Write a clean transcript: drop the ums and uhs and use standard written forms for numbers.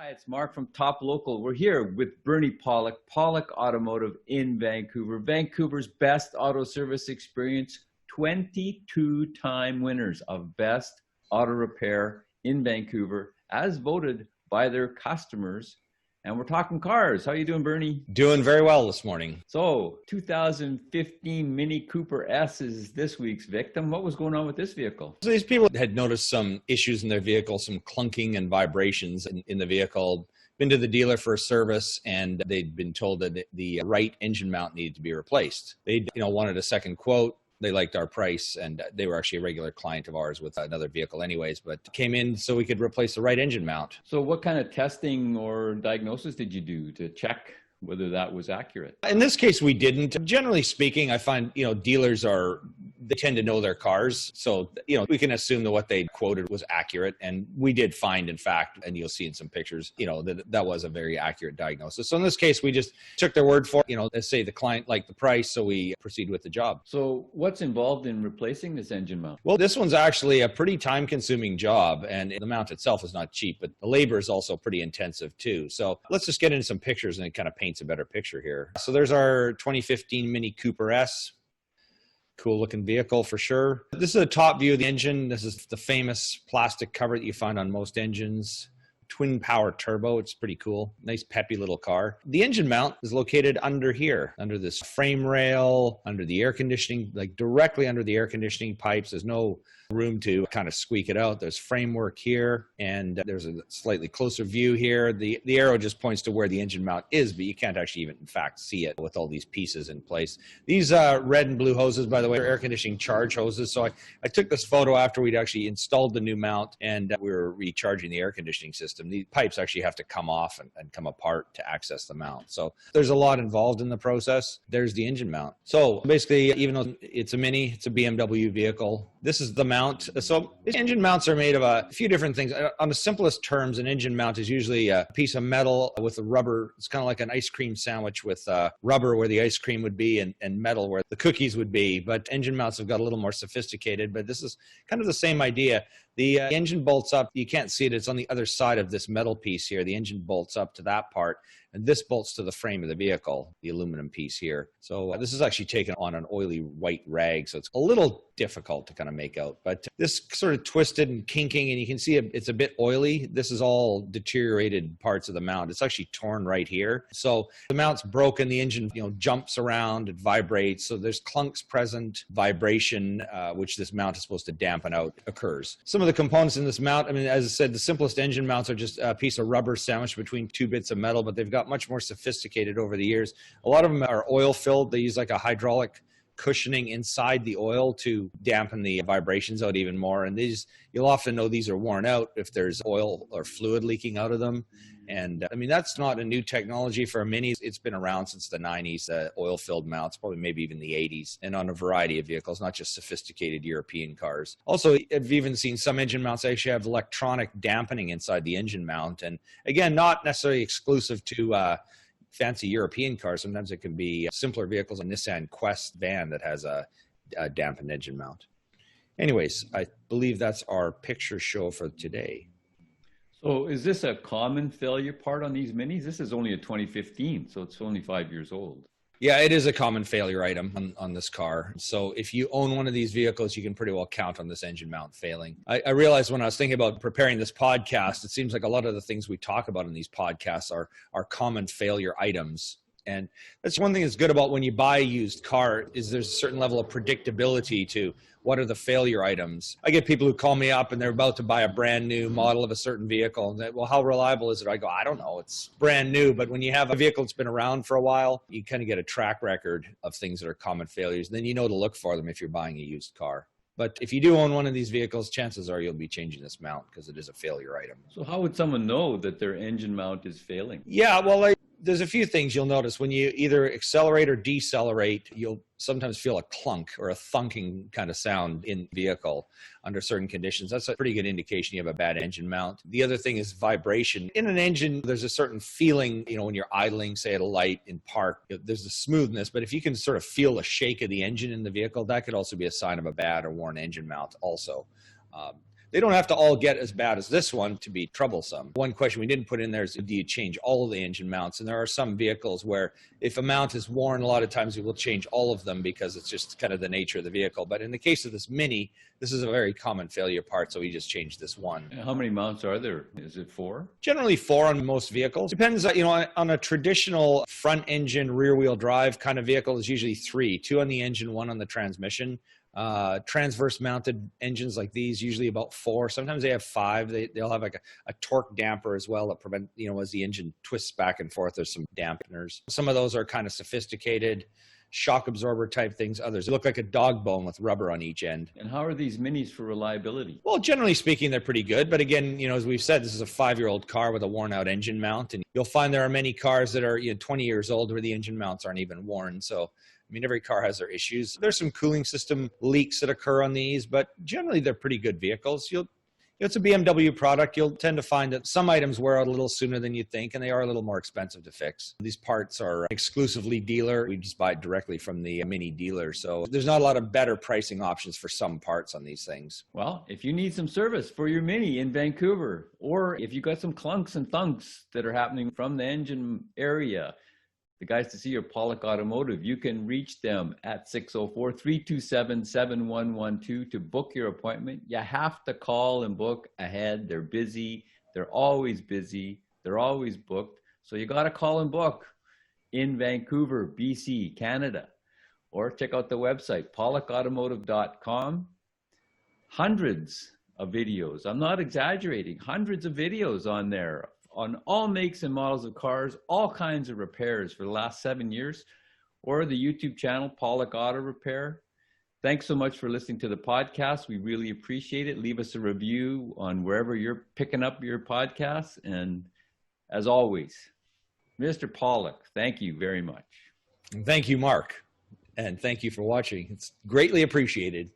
Hi, it's Mark from Top Local. We're here with Bernie Pawlik, Pawlik Automotive in Vancouver. Vancouver's best auto service experience, 22-time winners of Best Auto Repair in Vancouver, as voted by their customers. And we're talking cars. How you doing, Bernie? Doing very well this morning. So, 2015 Mini Cooper S is this week's victim. What was going on with this vehicle? So these people had noticed some issues in their vehicle, some clunking and vibrations in the vehicle. Been to the dealer for a service, and they'd been told that the right engine mount needed to be replaced. They wanted a second quote. They liked our price, and they were actually a regular client of ours with another vehicle anyways, but came in so we could replace the right engine mount. So what kind of testing or diagnosis did you do to check whether that was accurate? In this case, we didn't. Generally speaking, I find, dealers they tend to know their cars. So, we can assume that what they quoted was accurate. And we did find, in fact, and you'll see in some pictures, that was a very accurate diagnosis. So in this case, we just took their word for it. Let's say the client liked the price, so we proceed with the job. So what's involved in replacing this engine mount? Well, this one's actually a pretty time-consuming job, and the mount itself is not cheap, but the labor is also pretty intensive too. So let's just get into some pictures, and it kind of paints a better picture here. So there's our 2015 Mini Cooper S. Cool looking vehicle for sure. This is a top view of the engine. This is the famous plastic cover that you find on most engines. Twin power turbo. It's pretty cool. Nice peppy little car. The engine mount is located under here, under this frame rail, under the air conditioning, like directly under the air conditioning pipes. There's no room to kind of squeak it out. There's framework here, and there's a slightly closer view here. The arrow just points to where the engine mount is, but you can't actually even, in fact, see it with all these pieces in place. These red and blue hoses, by the way, are air conditioning charge hoses. So I took this photo after we'd actually installed the new mount, and we were recharging the air conditioning system. The pipes actually have to come off and come apart to access the mount. So there's a lot involved in the process. There's the engine mount. So basically, even though it's a Mini, it's a BMW vehicle, this is the mount. So engine mounts are made of a few different things. On the simplest terms, an engine mount is usually a piece of metal with a rubber. It's kind of like an ice cream sandwich with rubber where the ice cream would be and metal where the cookies would be. But engine mounts have got a little more sophisticated, but this is kind of the same idea. The engine bolts up. You can't see it. It's on the other side of this metal piece here. The engine bolts up to that part, and this bolts to the frame of the vehicle, the aluminum piece here. So this is actually taken on an oily white rag, so it's a little difficult to kind of make out. But this sort of twisted and kinking, and you can see it's a bit oily. This is all deteriorated parts of the mount. It's actually torn right here. So the mount's broken. The engine, jumps around. It vibrates. So there's clunks present. Vibration, which this mount is supposed to dampen out, occurs. Some of the components in this mount, as I said, the simplest engine mounts are just a piece of rubber sandwiched between two bits of metal, but they've got much more sophisticated over the years. A lot of them are oil filled. They use like a hydraulic cushioning inside the oil to dampen the vibrations out even more. And you'll often know these are worn out if there's oil or fluid leaking out of them. And that's not a new technology for a Mini. It's been around since the 90s, oil-filled mounts, probably maybe even the 80s, and on a variety of vehicles, not just sophisticated European cars. Also, I've even seen some engine mounts actually have electronic dampening inside the engine mount. And again, not necessarily exclusive to fancy European cars. Sometimes it can be simpler vehicles, a Nissan Quest van that has a dampened engine mount. Anyways, I believe that's our picture show for today. So is this a common failure part on these Minis? This is only a 2015, so it's only 5 years old. Yeah, it is a common failure item on this car. So if you own one of these vehicles, you can pretty well count on this engine mount failing. I realized when I was thinking about preparing this podcast, it seems like a lot of the things we talk about in these podcasts are common failure items. And that's one thing that's good about when you buy a used car is there's a certain level of predictability to what are the failure items. I get people who call me up and they're about to buy a brand new model of a certain vehicle. And they, well, how reliable is it? I go, I don't know. It's brand new. But when you have a vehicle that's been around for a while, you kind of get a track record of things that are common failures. And then you know to look for them if you're buying a used car. But if you do own one of these vehicles, chances are you'll be changing this mount because it is a failure item. So how would someone know that their engine mount is failing? Yeah, well, there's a few things you'll notice. When you either accelerate or decelerate, you'll sometimes feel a clunk or a thunking kind of sound in the vehicle under certain conditions. That's a pretty good indication you have a bad engine mount. The other thing is vibration. In an engine, there's a certain feeling, when you're idling, say at a light in park, there's a smoothness, but if you can sort of feel the shake of the engine in the vehicle, that could also be a sign of a bad or worn engine mount also. They don't have to all get as bad as this one to be troublesome. One question we didn't put in there is, do you change all of the engine mounts? And there are some vehicles where if a mount is worn, a lot of times we will change all of them because it's just kind of the nature of the vehicle. But in the case of this Mini, this is a very common failure part, so we just changed this one. How many mounts are there? Is it 4? Generally 4 on most vehicles. Depends, on a traditional front engine, rear wheel drive kind of vehicle is usually 3, 2 on the engine, 1 on the transmission. Transverse mounted engines like these, usually about 4. Sometimes they have 5. They'll have like a torque damper as well that prevent, as the engine twists back and forth, there's some dampeners. Some of those are kind of sophisticated shock absorber type things. Others look like a dog bone with rubber on each end. And how are these Minis for reliability? Well, generally speaking, they're pretty good. But again, as we've said, this is a 5-year-old car with a worn out engine mount. And you'll find there are many cars that are 20 years old where the engine mounts aren't even worn. So, every car has their issues. There's some cooling system leaks that occur on these, but generally they're pretty good vehicles. It's a BMW product. You'll tend to find that some items wear out a little sooner than you think, and they are a little more expensive to fix. These parts are exclusively dealer. We just buy it directly from the Mini dealer. So there's not a lot of better pricing options for some parts on these things. Well, if you need some service for your Mini in Vancouver, or if you got some clunks and thunks that are happening from the engine area, the guys to see your Pawlik Automotive, you can reach them at 604-327-7112 to book your appointment. You have to call and book ahead. They're busy. They're always busy. They're always booked. So you got to call and book in Vancouver, BC, Canada. Or check out the website, pawlikautomotive.com. Hundreds of videos. I'm not exaggerating. Hundreds of videos on there on all makes and models of cars, all kinds of repairs for the last 7 years, or the YouTube channel, Pawlik Auto Repair. Thanks so much for listening to the podcast. We really appreciate it. Leave us a review on wherever you're picking up your podcasts. And as always, Mr. Pawlik, thank you very much. Thank you, Mark. And thank you for watching. It's greatly appreciated.